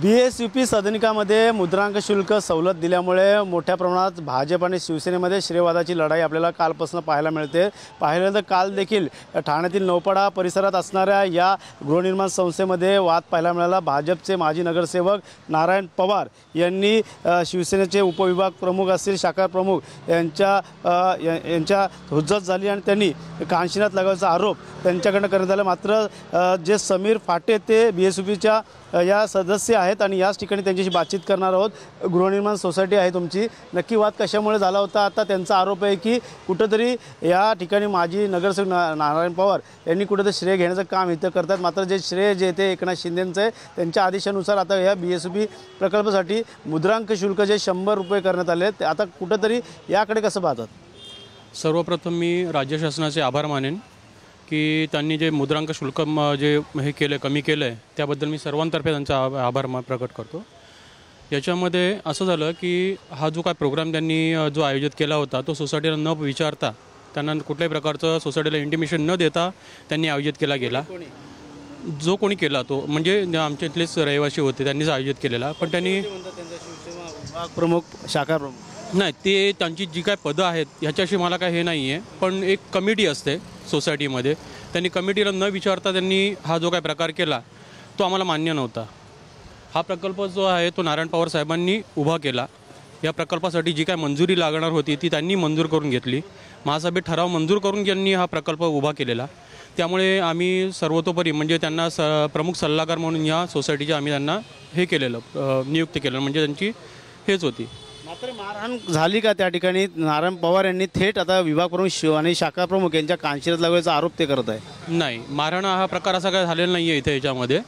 BSUP सदनिकामध्ये मुद्रांक शुल्क सवलत दिल्यामुळे मोठ्या प्रमाणात भाजप आणि शिवसेनेमध्ये श्रेयवादाची लढाई आपल्याला कालपासून पाहायला मिळते। पाहिलं तर काल देखील ठाण्यातील नौपाडा परिसरात असणाऱ्या या गृहनिर्माण संस्थेमध्ये वाद पाहायला मिळाला। भाजपचे माजी नगरसेवक नारायण पवार यांनी शिवसेनेचे उपविभाग प्रमुख असतील शाखा प्रमुख यांच्या हुज्जत झाली आणि त्यांनी कानशिनात लगावण्याचा आरोप त्यांच्याकडून करण्यात आला। मात्र जे समीर फाटे ते BSUPच्या या सदस्य आहेत आणि याच ठिकाणी त्यांच्याशी बातचीत करणार आहोत। गृहनिर्माण सोसायटी आहे तुमची, नक्की वाद कशामुळे झाला होता? आता त्यांचा आरोप आहे की कुठेतरी या ठिकाणी माजी नगरसेवक नारायण पवार यांनी कुठेतरी श्रेय घेण्याचं काम इथं करतात। मात्र जे श्रेय जे ते एकनाथ शिंदेंचं आहे, त्यांच्या आदेशानुसार आता या BSUP प्रकल्पासाठी मुद्रांक शुल्क जे 100 रुपये करण्यात आले, आता कुठेतरी याकडे कसं पाहतात? सर्वप्रथम मी राज्य शासनाचे आभार मानेन की त्यांनी जे मुद्रांक शुल्क जे हे केलं कमी केलं आहे त्याबद्दल मी सर्वांतर्फे त्यांचा आभार प्रकट करतो। याच्यामध्ये असं झालं की हा जो काय प्रोग्राम त्यांनी जो आयोजित केला होता तो सोसायटीला न विचारता, त्यांना कुठल्याही प्रकारचं सोसायटीला इंटिमेशन न देता त्यांनी आयोजित केला गेला। जो कोणी केला तो म्हणजे आमच्या इथलेच रहिवासी होते, त्यांनीच आयोजित केलेला। पण त्यांनी प्रमुख शाखा प्रमुख नाही, ते त्यांची जी काय पदं आहेत ह्याच्याशी मला काय हे नाही आहे, पण एक कमिटी असते सोसायटीमध्ये, त्यांनी कमिटीला न विचारता त्यांनी हा जो काय प्रकार केला तो आम्हाला मान्य नव्हता। हा प्रकल्प जो आहे तो नारायण पवार साहेबांनी उभा केला। या प्रकल्पासाठी जी काय मंजुरी लागणार होती ती त्यांनी मंजूर करून घेतली, महासभेत ठराव मंजूर करून त्यांनी हा प्रकल्प उभा केलेला। त्यामुळे आम्ही सर्वतोपरी म्हणजे त्यांना प्रमुख सल्लागार म्हणून या सोसायटीचे आम्ही त्यांना हे केलेलं, नियुक्त केलं, म्हणजे त्यांची हेच होती। मात्र मारहाण झाली का त्या ठिकाणी? नारायण पवार यांनी थेट आता विभाग प्रमुख आणि शाखा प्रमुख यांच्या कानशिनात लागण्याचा आरोप ते करत आहे। नाही, मारहाण हा प्रकार असा काय झालेला नाही आहे इथे। याच्यामध्ये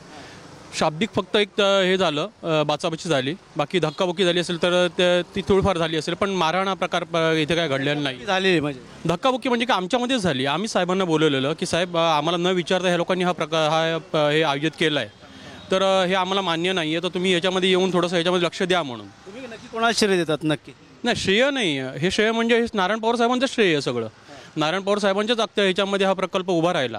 शाब्दिक फक्त एक हे झालं, बाचाबाची झाली, बाकी धक्काबुक्की झाली असेल तर ती थोडीफार झाली असेल, पण मारहाण हा प्रकार इथे काय घडलेला नाही झाली। म्हणजे धक्काबुक्की म्हणजे काय आमच्यामध्येच झाली। आम्ही साहेबांना बोलवलेलं की साहेब आम्हाला न विचारता ह्या लोकांनी हा प्रकार हे आयोजित केला आहे, तर हे आम्हाला मान्य नाही आहे, तर तुम्ही याच्यामध्ये येऊन थोडंसं याच्यामध्ये लक्ष द्या म्हणून। तुम्ही नक्की कोणाला श्रेय देतात? नक्की नाही, श्रेय नाही आहे हे, श्रेय म्हणजे हे नारायण पवार साहेबांचं श्रेय आहे सगळं। नारायण पवार साहेबांच्याच ह्याच्यामध्ये हा प्रकल्प उभा राहिला।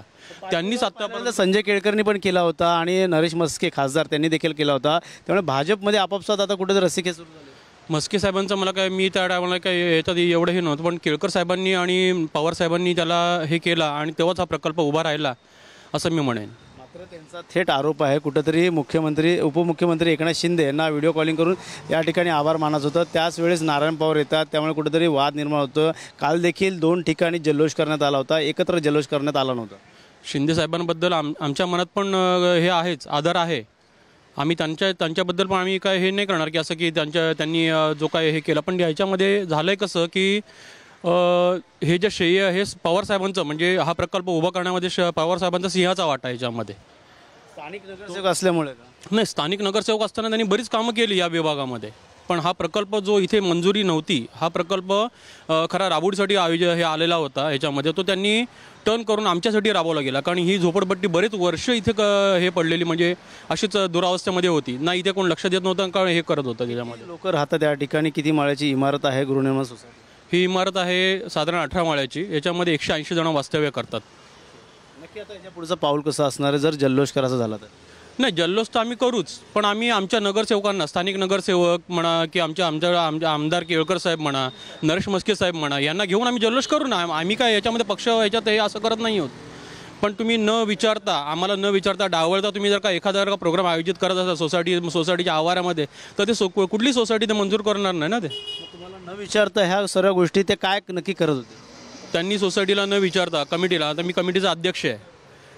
त्यांनीच आत्तापर्यंत संजय केळकरनी पण केला होता आणि नरेश म्हस्के खासदार त्यांनी देखील केला होता, त्यामुळे भाजपमध्ये आपापसात आता कुठेतरी रस्सीखेच सुरू झाली। म्हस्के साहेबांचं मला काय, मी त्या टायमाला काय याच्यात एवढं हे नव्हतं, पण केळकर साहेबांनी आणि पवार साहेबांनी त्याला हे केला आणि तेव्हाच हा प्रकल्प उभा राहिला असं मी म्हणेन। मात्र त्यांचा थेट आरोप आहे कुठेतरी मुख्यमंत्री उपमुख्यमंत्री एकनाथ शिंदे यांना व्हिडिओ कॉलिंग करून या ठिकाणी आभार मानत होतं, त्याच वेळेस नारायण पवार येतात, त्यामुळे कुठेतरी वाद निर्माण होतो। काल देखील 2 ठिकाणी जल्लोष करण्यात आला होता, एकत्र जल्लोष करण्यात आला नव्हता। शिंदे साहेबांबद्दल आमच्या मनात पण हे आहेच, आदर आहे। आम्ही त्यांच्याबद्दल पण आम्ही काय हे नाही करणार की असं की त्यांनी जो काय हे केलं, पण याच्यामध्ये झालं आहे कसं की हे जे श्रेय हे पवार साहेबांचं, म्हणजे हा प्रकल्प उभा करण्यामध्ये पवार साहेबांचा सिंहाचा वाटा आहे याच्यामध्ये। स्थानिक नगरसेवक असल्यामुळे नाही, स्थानिक नगरसेवक असताना त्यांनी बरीच कामं केली या विभागामध्ये, पण हा प्रकल्प जो इथे मंजुरी नव्हती, हा प्रकल्प खरा राबवडीसाठी हे आलेला होता ह्याच्यामध्ये, तो त्यांनी टर्न करून आमच्यासाठी राबवला गेला। कारण ही झोपडपट्टी बरेच वर्ष इथे हे पडलेली, म्हणजे अशीच दुरावस्थेमध्ये होती ना, इथे कोण लक्ष देत नव्हतं कारण हे करत होतं। त्याच्यामध्ये लोक राहतात त्या ठिकाणी। किती माळ्याची इमारत आहे गृहनिर्माण सोसायटी? ही इमारत आहे साधारण 18 माळ्याची, याच्यामध्ये 180 जण वास्तव्य करतात। नक्की आता याच्या पुढचं पाऊल कसं असणार आहे जर जल्लोष करायचा झाला तर? नाही, जल्लोष तर आम्ही करूच, पण आम्ही आमच्या नगरसेवकांना, स्थानिक नगरसेवक म्हणा की आमच्या आमदार केळकर साहेब म्हणा, नरेश म्हस्के साहेब म्हणा, यांना घेऊन आम्ही जल्लोष करू ना। आम्ही काय याच्यामध्ये पक्ष याच्यात हे असं करत नाही आहोत, पण तुम्ही न विचारता, आम्हाला न विचारता डावळता तुम्ही जर का एखादा प्रोग्राम आयोजित करत असाल सोसायटीच्या आवारामध्ये, तर ते कुठली सोसायटी ते मंजूर करणार नाही ना। ते तुम्हाला न विचारता ह्या सर्व गोष्टी ते काय नक्की करत होते? त्यांनी सोसायटीला न विचारता, कमिटीला, आता मी कमिटीचा अध्यक्ष आहे,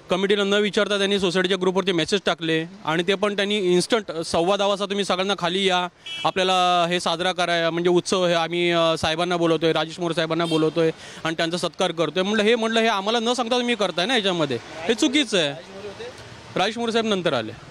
कमिटीला न विचारता त्यांनी सोसायटीच्या ग्रुपवरती मेसेज टाकले आणि ते पण त्यांनी इन्स्टंट 1:15 वाजता तुम्ही सगळ्यांना खाली या, आपल्याला हे साजरा करायला, म्हणजे उत्सव हे आम्ही साहेबांना बोलवतोय, राजेश मोरे साहेबांना बोलवतोय आणि त्यांचा सत्कार करतोय। म्हटलं हे आम्हाला न सांगता तुम्ही करताय ना, याच्यामध्ये हे चुकीचं आहे। राजेश मोरे साहेब नंतर आले।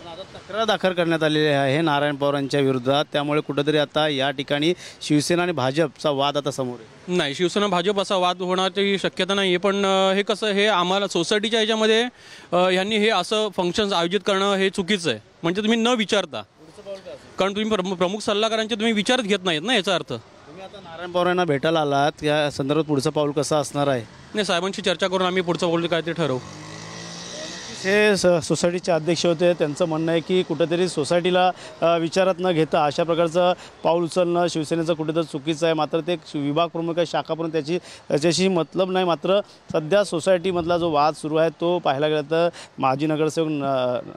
आता तक्रार दाखल करण्यात आलेली आहे नारायण पवारांच्या विरोधात, त्यामुळे कुठेतरी आता या ठिकाणी शिवसेना आणि भाजपचा वाद आता समोर आहे। नाही, शिवसेना भाजप असा वाद होण्याची शक्यता नाही आहे, पण हे कसं, हे आम्हाला सोसायटीच्या ह्याच्यामध्ये यांनी हे असं फंक्शन्स आयोजित करणं हे चुकीचं आहे, म्हणजे तुम्ही न विचारता, कारण तुम्ही प्रमुख सल्लागारांचे तुम्ही विचारच घेत नाहीत ना, याचा अर्थ। तुम्ही आता नारायण पवारांना भेटायला आलात, या संदर्भात पुढचं पाऊल कसं असणार आहे? नाही, साहेबांशी चर्चा करून आम्ही पुढचं पाऊल काय ते ठरवू। हे सोसायटीचे अध्यक्ष होते. त्यांचं म्हणणं आहे की कुठेतरी सोसायटीला विचारात न घेता अशा प्रकारचं पाऊल उचलणं शिवसेनेचं कुठेतरी चुकीचं आहे. मात्र ते विभाग प्रमुख आहे, शाखा प्रमुख त्याच्याशी मतलब नाही. मात्र सध्या सोसायटीमधला जो वाद सुरू आहे तो पाहायला गेला तर माजी नगरसेवक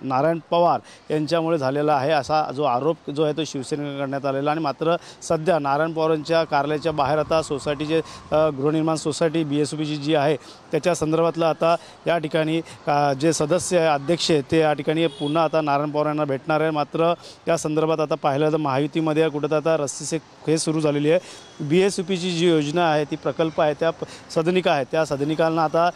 नारायण पवार यांच्यामुळे झालेला आहे असा जो आरोप जो आहे तो शिवसेनेकडे करण्यात आलेला. आणि मात्र सध्या नारायण पवार यांच्या कार्यालयाच्या बाहेर आता सोसायटीचे गृहनिर्माण सोसायटी BSOPची जी आहे त्याच्या संदर्भातलं आता या ठिकाणी जे सदस्य आहे अध्यक्ष ते या ठिकाणी पुन्हा आता नारायण पवार यांना भेटणार आहे. मात्र या संदर्भात आता पाहिलं तर महायुतीमध्ये कुठं आता रस्सीचे हे सुरू झालेली आहे. BSOPची जी योजना आहे ती प्रकल्प आहे त्या सदनिका आहे त्या सदनिकांना आता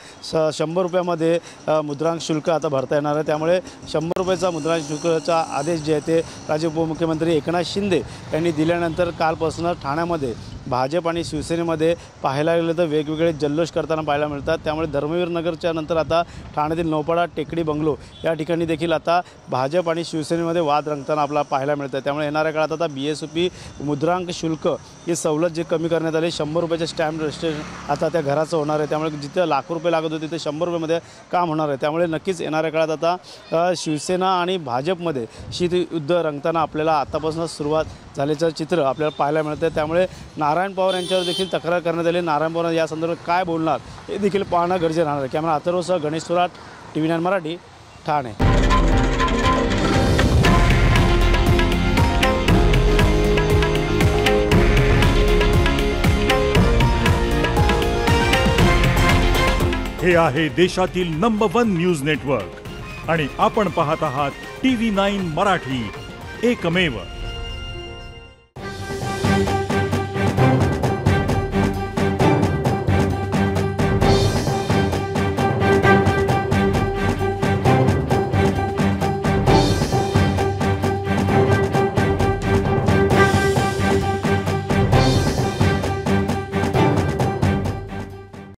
100 रुपयामध्ये मुद्रांक शुल्क आता भरता येणार आहे. त्यामुळे 100 रुपयाचा मुद्रांक शुल्काचा आदेश जे आहे ते राज्य उपमुख्यमंत्री एकनाथ शिंदे यांनी दिल्यानंतर कालपासून ठाण्यामध्ये भाजप आणि शिवसेनेमध्ये पाहायला गेलं तर वेगवेगळे जल्लोष करताना पाहायला मिळतात. त्यामुळे धर्मवीर नगरच्या नंतर आता ठाण्यातील नौपाडा टेकडी बंगलो या ठिकाणी देखील आता भाजप आणि शिवसेनेमध्ये वाद रंगताना आपल्याला पाहायला मिळतं. त्यामुळे येणाऱ्या काळात आता BSOP मुद्रांक शुल्क ही सवलत जे कमी करण्यात आली 100 रुपयाचे स्टॅम्प रजिस्ट्रेशन आता त्या घराचं होणार आहे. त्यामुळे जिथे लाखो रुपये लागत होते तिथे 100 रुपयामध्ये काम होणार आहे. त्यामुळे नक्कीच येणाऱ्या काळात आता शिवसेना आणि भाजपमध्ये शीतयुद्ध रंगताना आपल्याला आतापासूनच सुरुवात झाल्याचं चित्र आपल्याला पाहायला मिळतं. त्यामुळे नारायण पवार यांच्यावर देखील तक्रार करण्यात आली. नारायण पवार या संदर्भात काय बोलणार हे देखील पाहणं गरजेचं राहणार आहे. कॅमेरा अथर्वसह गणेश थोरात, TV9 मराठी, ठाणे. हे आहे देशातील नंबर 1 न्यूज नेटवर्क आणि आपण पाहत आहात TV9 मराठी, एकमेव.